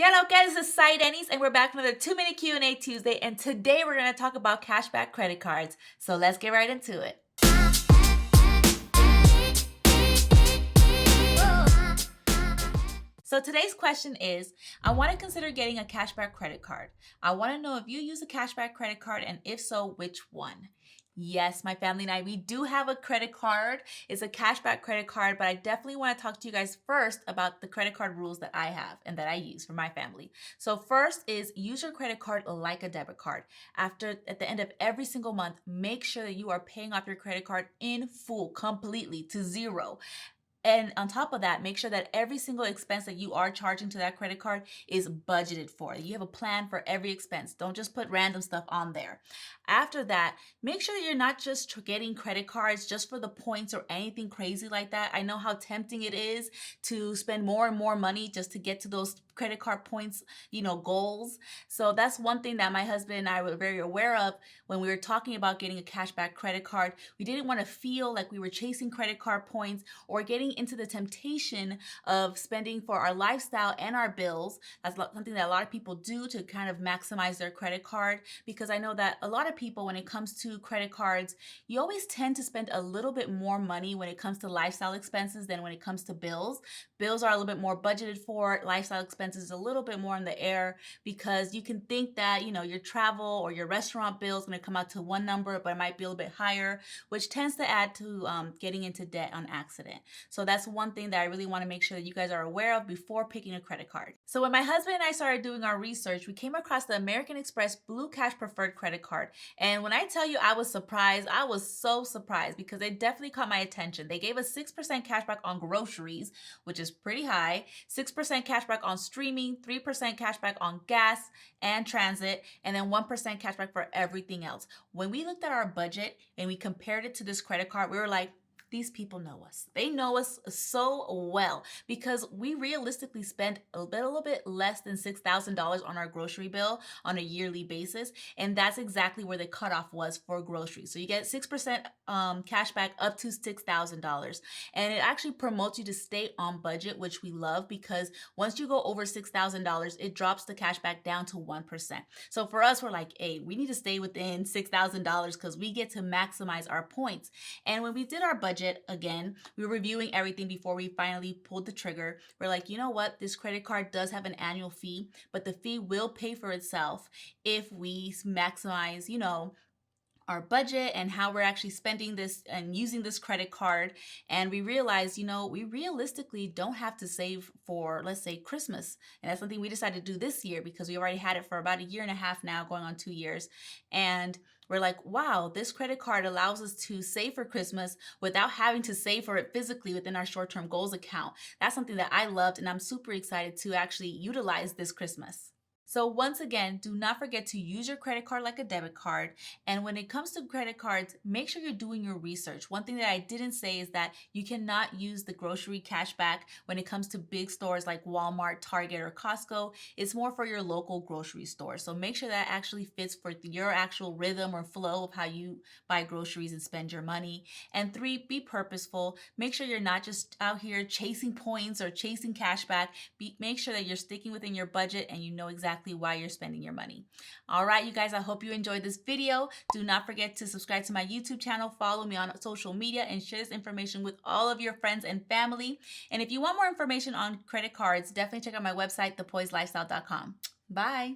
Hello guys, this is Sai Denny's and we're back with another 2-minute Q&A Tuesday, and today we're going to talk about cashback credit cards. So let's get right into it. So today's question is, I want to consider getting a cashback credit card. I want to know if you use a cashback credit card, and if so, which one? Yes, my family and I, we do have a credit card. It's a cashback credit card, but I definitely want to talk to you guys first about the credit card rules that I have and that I use for my family. So first is use your credit card like a debit card. At the end of every single month, make sure that you are paying off your credit card in full, completely to zero. And on top of that, make sure that every single expense that you are charging to that credit card is budgeted for. You have a plan for every expense. Don't just put random stuff on there. After that, make sure that you're not just getting credit cards just for the points or anything crazy like that. I know how tempting it is to spend more and more money just to get to those credit card points, goals. So that's one thing that my husband and I were very aware of when we were talking about getting a cashback credit card. We didn't want to feel like we were chasing credit card points or getting into the temptation of spending for our lifestyle and our bills. That's something that a lot of people do to kind of maximize their credit card, because I know that a lot of people, when it comes to credit cards, you always tend to spend a little bit more money when it comes to lifestyle expenses than when it comes to bills. Bills are a little bit more budgeted for, lifestyle expenses is a little bit more in the air, because you can think that, your travel or your restaurant bill is going to come out to one number, but it might be a little bit higher, which tends to add to getting into debt on accident. So that's one thing that I really want to make sure that you guys are aware of before picking a credit card. So when my husband and I started doing our research, we came across the American Express Blue Cash Preferred Credit Card. And when I tell you I was surprised, I was so surprised, because it definitely caught my attention. They gave us 6% cashback on groceries, which is pretty high, 6% cashback on streaming, 3% cashback on gas and transit, and then 1% cashback for everything else. When we looked at our budget and we compared it to this credit card, we were like, these people know us. They know us so well, because we realistically spend a little bit less than $6,000 on our grocery bill on a yearly basis. And that's exactly where the cutoff was for groceries. So you get 6% cash back up to $6,000. And it actually promotes you to stay on budget, which we love, because once you go over $6,000, it drops the cash back down to 1%. So for us, we're like, hey, we need to stay within $6,000 because we get to maximize our points. And when we did our budget, again, we were reviewing everything before we finally pulled the trigger. We're like, you know what? This credit card does have an annual fee, but the fee will pay for itself if we maximize, our budget and how we're actually spending this and using this credit card. And we realized, we realistically don't have to save for, let's say, Christmas. And that's something we decided to do this year, because we already had it for about 1.5 years now, going on 2 years. And we're like, wow, this credit card allows us to save for Christmas without having to save for it physically within our short-term goals account. That's something that I loved, and I'm super excited to actually utilize this Christmas. So once again, do not forget to use your credit card like a debit card. And when it comes to credit cards, make sure you're doing your research. One thing that I didn't say is that you cannot use the grocery cashback when it comes to big stores like Walmart, Target, or Costco. It's more for your local grocery store. So make sure that actually fits for your actual rhythm or flow of how you buy groceries and spend your money. And 3, be purposeful. Make sure you're not just out here chasing points or chasing cashback. Make sure that you're sticking within your budget and you know exactly why you're spending your money. All right, you guys, I hope you enjoyed this video. Do not forget to subscribe to my YouTube channel, follow me on social media, and share this information with all of your friends and family. And if you want more information on credit cards, definitely check out my website, thepoisedlifestyle.com. Bye.